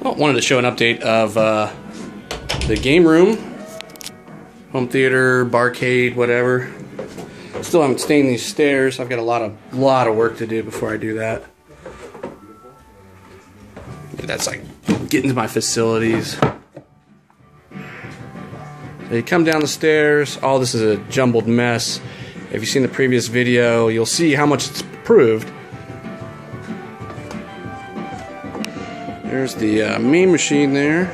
Well, wanted to show an update of the game room, home theater, BarCade, whatever. Still haven't stained these stairs. I've got a lot of work to do before I do that. That's like getting to my facilities. So you come down the stairs. All this is a jumbled mess. If you've seen the previous video, you'll see how much it's improved. There's the Mame machine there.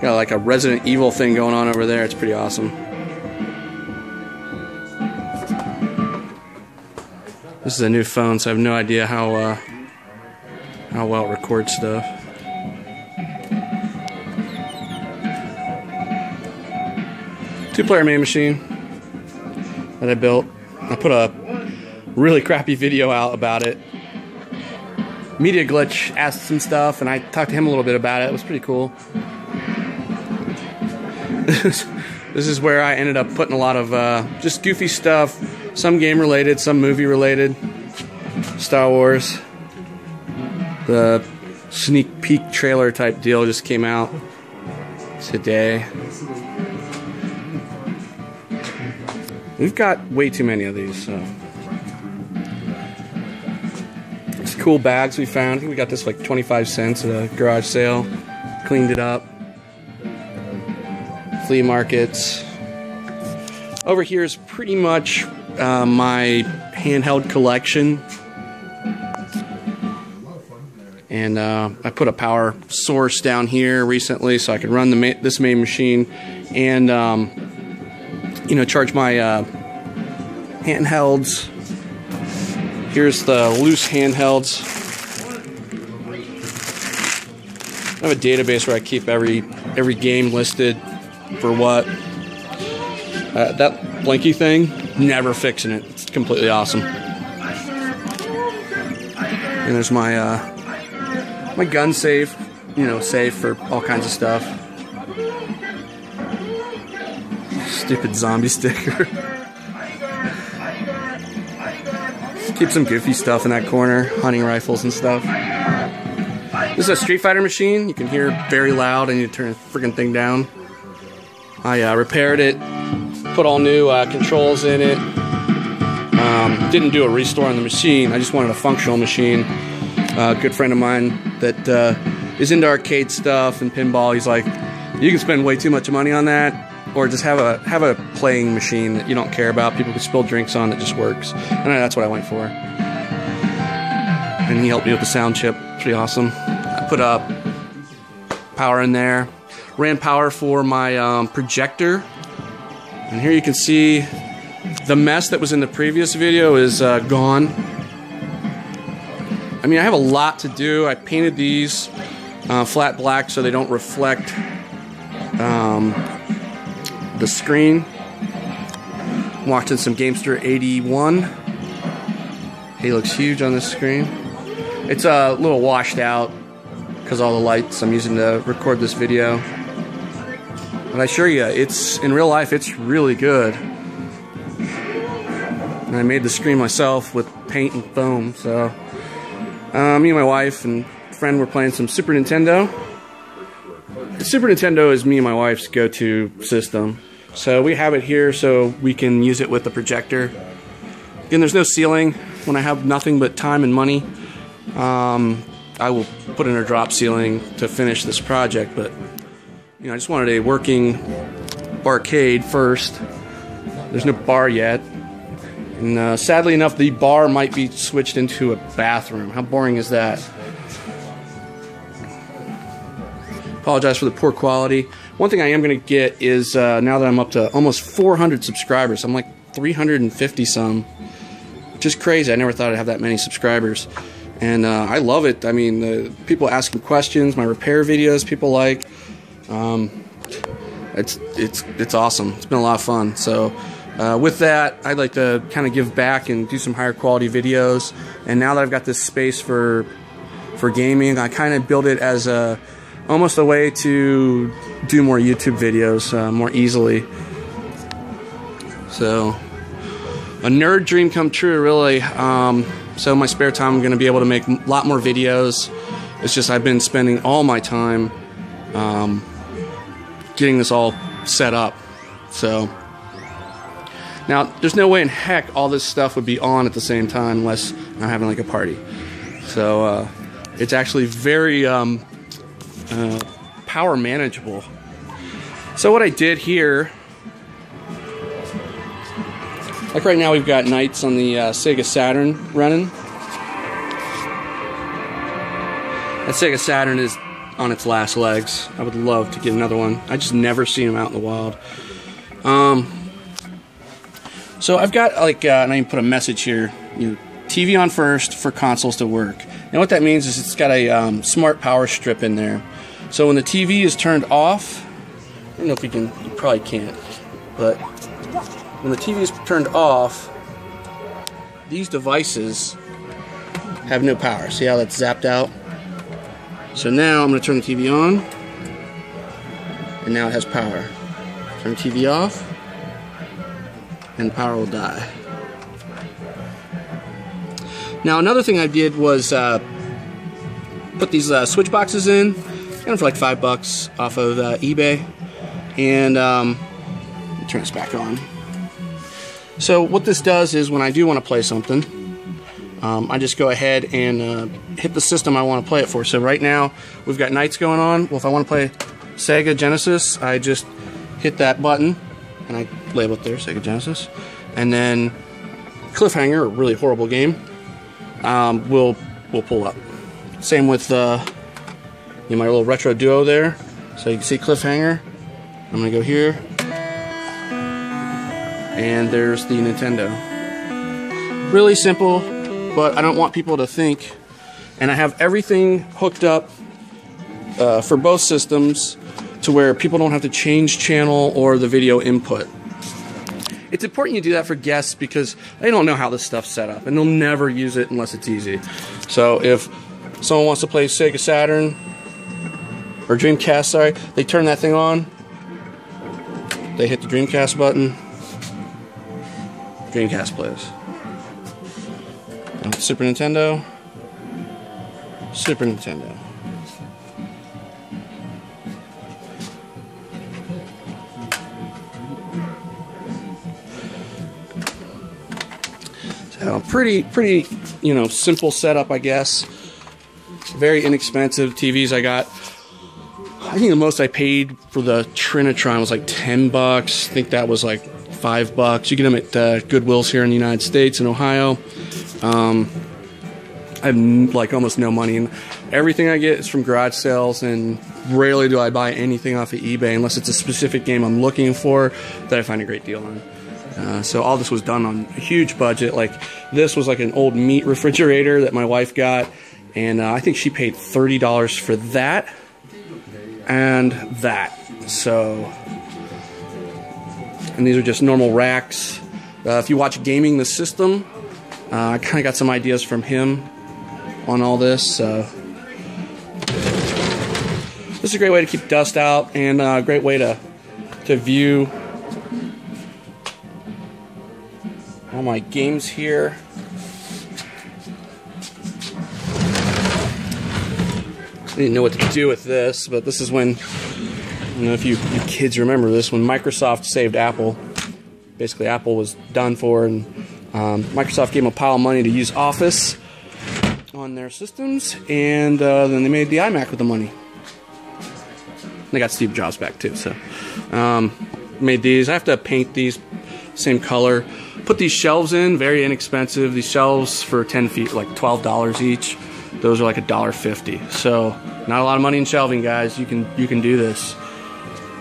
Got like a Resident Evil thing going on over there. It's pretty awesome. This is a new phone, so I have no idea how well it records stuff. Two-player Mame machine that I built. I put a really crappy video out about it. Media Glitch asked some stuff, and I talked to him a little bit about it. It was pretty cool. This is where I ended up putting a lot of just goofy stuff, some game related, some movie related. Star Wars. The sneak peek trailer type deal just came out today. We've got way too many of these, so. These cool bags we found. I think we got this for like 25 cents at a garage sale. Cleaned it up. Flea markets. Over here is pretty much my handheld collection. And I put a power source down here recently so I could run this Mame machine and you know, charge my handhelds. Here's the loose handhelds. I have a database where I keep every game listed for what. That blinky thing, never fixing it. It's completely awesome. And there's my my gun safe, you know, safe for all kinds of stuff. Stupid zombie sticker. Keep some goofy stuff in that corner, hunting rifles and stuff. This is a Street Fighter machine. You can hear it very loud and you turn the freaking thing down. I repaired it, put all new controls in it. Didn't do a restore on the machine. I just wanted a functional machine. A good friend of mine that is into arcade stuff and pinball. He's like, you can spend way too much money on that. Or just have a playing machine that you don't care about, people can spill drinks on, that just works. And that's what I went for. And he helped me with the sound chip. Pretty awesome. I put power in there. Ran power for my projector. And here you can see the mess that was in the previous video is gone. I mean, I have a lot to do. I painted these flat black so they don't reflect the screen. I'm watching some Gamester81. He looks huge on this screen. It's a little washed out because all the lights I'm using to record this video. But I assure you, it's in real life, it's really good. And I made the screen myself with paint and foam. So me and my wife and friend were playing some Super Nintendo. The Super Nintendo is me and my wife's go-to system. So we have it here so we can use it with the projector. Again, there's no ceiling. When I have nothing but time and money, I will put in a drop ceiling to finish this project. But you know, I just wanted a working BarCade first. There's no bar yet. And sadly enough, the bar might be switched into a bathroom. How boring is that? Apologize for the poor quality. One thing I am going to get is, now that I'm up to almost 400 subscribers, I'm like 350 some, which is crazy. I never thought I'd have that many subscribers. And I love it. I mean, people asking questions, my repair videos people like. It's awesome. It's been a lot of fun. So with that, I'd like to kind of give back and do some higher quality videos. And now that I've got this space for gaming, I kind of build it as almost a way to do more YouTube videos more easily. So a nerd dream come true, really. So in my spare time, I'm going to be able to make a lot more videos. It's just I've been spending all my time getting this all set up. So now there's no way in heck all this stuff would be on at the same time unless I'm having like a party. So it's actually very power manageable. So what I did here, like right now we've got Knights on the Sega Saturn running. That Sega Saturn is on its last legs. I would love to get another one. I just never see them out in the wild. So I've got like, and I can put a message here, you know, TV on first for consoles to work. And what that means is it's got a smart power strip in there. So when the TV is turned off, I don't know if you can, you probably can't, but when the TV is turned off, these devices have no power. See how that's zapped out? So now I'm going to turn the TV on, and now it has power. Turn the TV off, and the power will die. Now another thing I did was put these switch boxes in. Got them for like $5 off of eBay, and turn this back on. So what this does is when I do want to play something, I just go ahead and hit the system I want to play it for. So right now we've got Knights going on. Well, if I want to play Sega Genesis, I just hit that button and I label it there, Sega Genesis, and then Cliffhanger, a really horrible game, will pull up. Same with my little retro duo there. So you can see Cliffhanger. I'm gonna go here, and there's the Nintendo. Really simple, but I don't want people to think. And I have everything hooked up for both systems to where people don't have to change channel or the video input. It's important you do that for guests because they don't know how this stuff's set up, and they'll never use it unless it's easy. So if someone wants to play Sega Saturn or Dreamcast, sorry, they turn that thing on, they hit the Dreamcast button, Dreamcast plays. And Super Nintendo, Super Nintendo. So pretty, you know, simple setup, I guess. Very inexpensive TVs I got. I think the most I paid for the Trinitron was like $10. I think that was like $5. You get them at Goodwills here in the United States, in Ohio. I have like almost no money, and everything I get is from garage sales, and rarely do I buy anything off of eBay unless it's a specific game I'm looking for that I find a great deal on. So all this was done on a huge budget. Like this was like an old meat refrigerator that my wife got, and I think she paid $30 for that and that. So, and these are just normal racks. If you watch Gaming the System, I kind of got some ideas from him on all this. This is a great way to keep dust out, and a great way to view all my games here. I didn't know what to do with this, but this is when, I don't know if you kids remember this, when Microsoft saved Apple. Basically, Apple was done for, and Microsoft gave them a pile of money to use Office on their systems, and then they made the iMac with the money. They got Steve Jobs back too, so made these. I have to paint these same color. Put these shelves in, very inexpensive. These shelves for 10 feet, like $12 each. Those are like $1.50. So not a lot of money in shelving, guys. You can do this.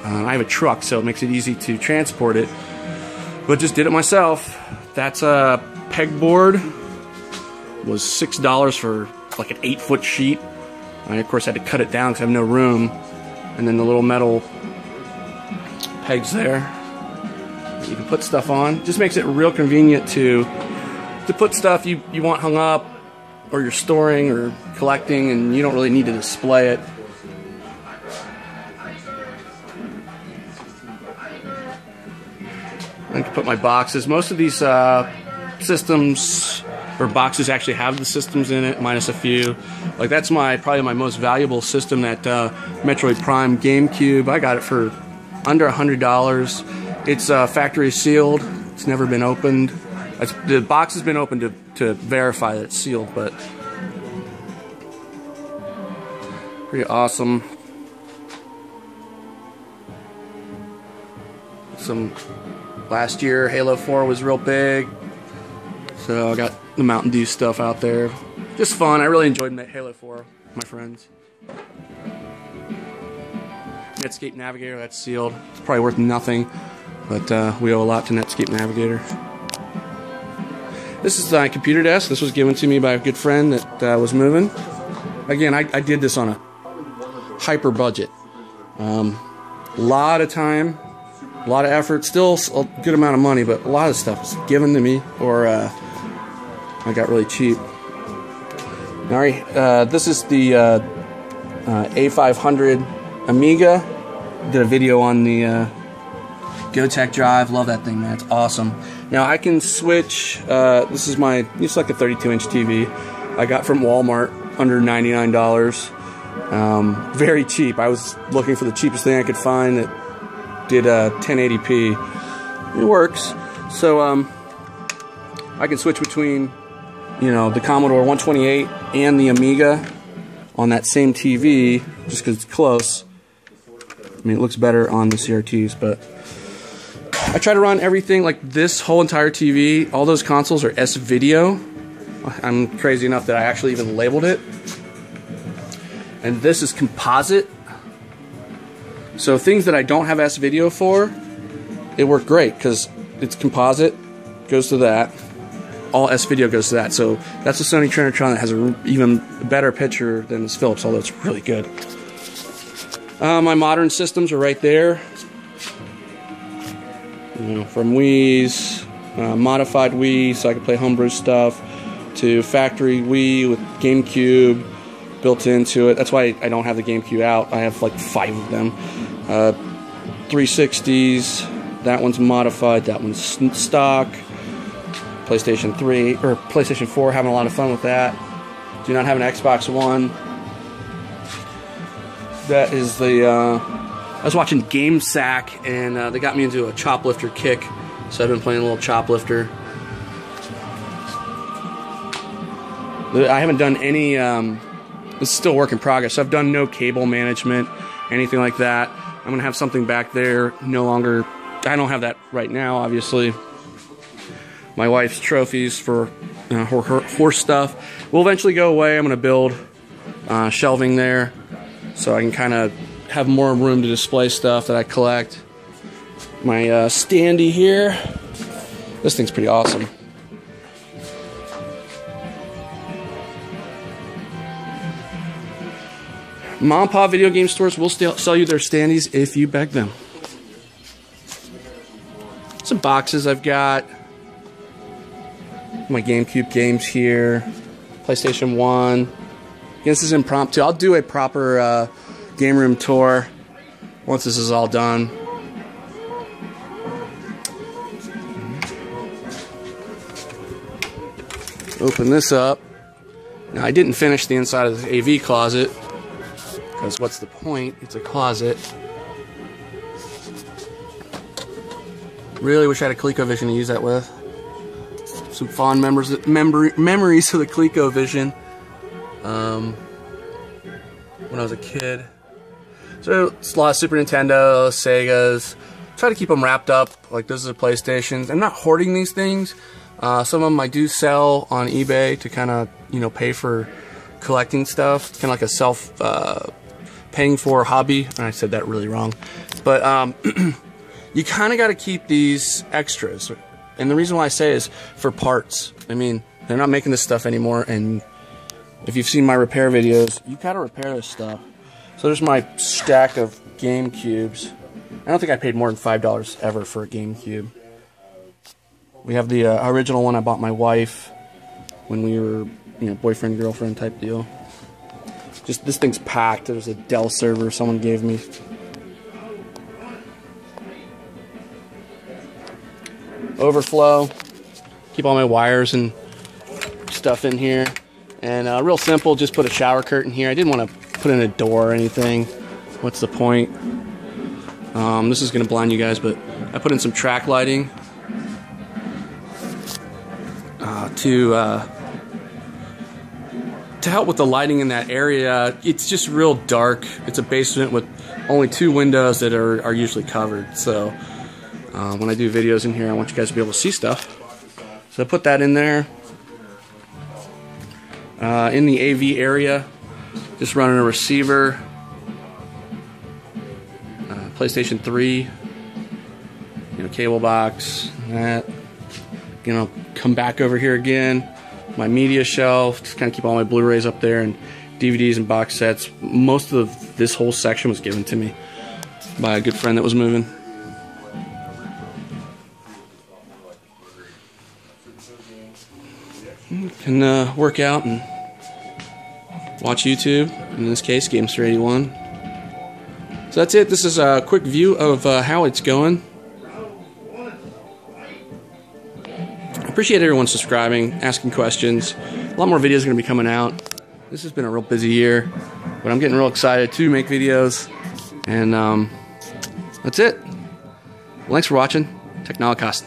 I have a truck, so it makes it easy to transport it. But just did it myself. That's a pegboard. Was $6 for like an 8-foot sheet. I of course had to cut it down because I have no room. And then the little metal pegs there. You can put stuff on. Just makes it real convenient to put stuff you want hung up, or you're storing or collecting, and you don't really need to display it. I can put my boxes. Most of these systems or boxes actually have the systems in it, minus a few. Like that's probably my most valuable system, that Metroid Prime Gamecube. I got it for under $100. It's factory sealed. It's never been opened. The box has been opened to verify that it's sealed, but pretty awesome. Last year Halo 4 was real big, so I got the Mountain Dew stuff out there. Just fun. I really enjoyed Halo 4 with my friends. Netscape Navigator, that's sealed. It's probably worth nothing, but we owe a lot to Netscape Navigator. This is my computer desk. This was given to me by a good friend that was moving. Again, I did this on a hyper budget. A lot of time, a lot of effort, still a good amount of money, but a lot of stuff was given to me, or I got really cheap. Alright, this is the A500 Amiga. Did a video on the GoTech drive. Love that thing, man. It's awesome. Now I can switch. This is it's like a 32-inch TV I got from Walmart, under $99. Very cheap. I was looking for the cheapest thing I could find that did 1080p. It works. So I can switch between, the Commodore 128 and the Amiga on that same TV, just because it's close. I mean, it looks better on the CRTs, but I try to run everything, like this whole entire TV, all those consoles are S-Video. I'm crazy enough that I actually even labeled it. And this is composite. So things that I don't have S-Video for, it worked great because it's composite, goes to that. All S-Video goes to that. So that's a Sony Trinitron that has an even better picture than this Philips, although it's really good. My modern systems are right there. From Wii's, modified Wii so I can play homebrew stuff, to factory Wii with GameCube built into it. That's why I don't have the GameCube out. I have like 5 of them. 360s, that one's modified, that one's stock. PlayStation 3 or PlayStation 4, having a lot of fun with that. Do not have an Xbox One. That is the I was watching Game Sack, and they got me into a choplifter kick, so I've been playing a little choplifter. I haven't done any, this is still work in progress, so I've done no cable management, anything like that. I'm going to have something back there, no longer, I don't have that right now, obviously. My wife's trophies for her stuff will eventually go away. I'm going to build shelving there, so I can kind of have more room to display stuff that I collect. My standee here. This thing's pretty awesome. Mom and Pop video game stores will still sell you their standees if you beg them. Some boxes I've got. My GameCube games here. PlayStation 1. Again, this is impromptu. I'll do a proper game room tour once this is all done. Open this up. Now, I didn't finish the inside of the AV closet, because what's the point? It's a closet. Really wish I had a ColecoVision to use that with. Some fond memories of the ColecoVision when I was a kid. So it's a lot of Super Nintendo, Segas. Try to keep them wrapped up. Like, this is a PlayStation. I'm not hoarding these things. Some of them I do sell on eBay to kind of, pay for collecting stuff. It's kind of like a self-paying for hobby. And I said that really wrong. But you kind of got to keep these extras. And the reason why I say is for parts. I mean, they're not making this stuff anymore, and if you've seen my repair videos, you gotta repair this stuff. So there's my stack of GameCubes. I don't think I paid more than $5 ever for a GameCube. We have the original one I bought my wife when we were, boyfriend, girlfriend type deal. Just, this thing's packed. There's a Dell server someone gave me. Overflow. Keep all my wires and stuff in here. And real simple, just put a shower curtain here. I didn't want to put in a door or anything. What's the point? This is going to blind you guys, but I put in some track lighting to help with the lighting in that area. It's just real dark. It's a basement with only 2 windows that are usually covered. So when I do videos in here, I want you guys to be able to see stuff. So I put that in there. In the AV area, just running a receiver, PlayStation 3, cable box, that. Come back over here again, my media shelf, just kind of keep all my Blu-rays up there, and DVDs and box sets. Most of this whole section was given to me by a good friend that was moving. You can work out and watch YouTube, in this case Gamester81. So that's it. This is a quick view of how it's going. I appreciate everyone subscribing, asking questions. A lot more videos are going to be coming out. This has been a real busy year, but I'm getting real excited to make videos. And that's it. Well, thanks for watching. Technolocast.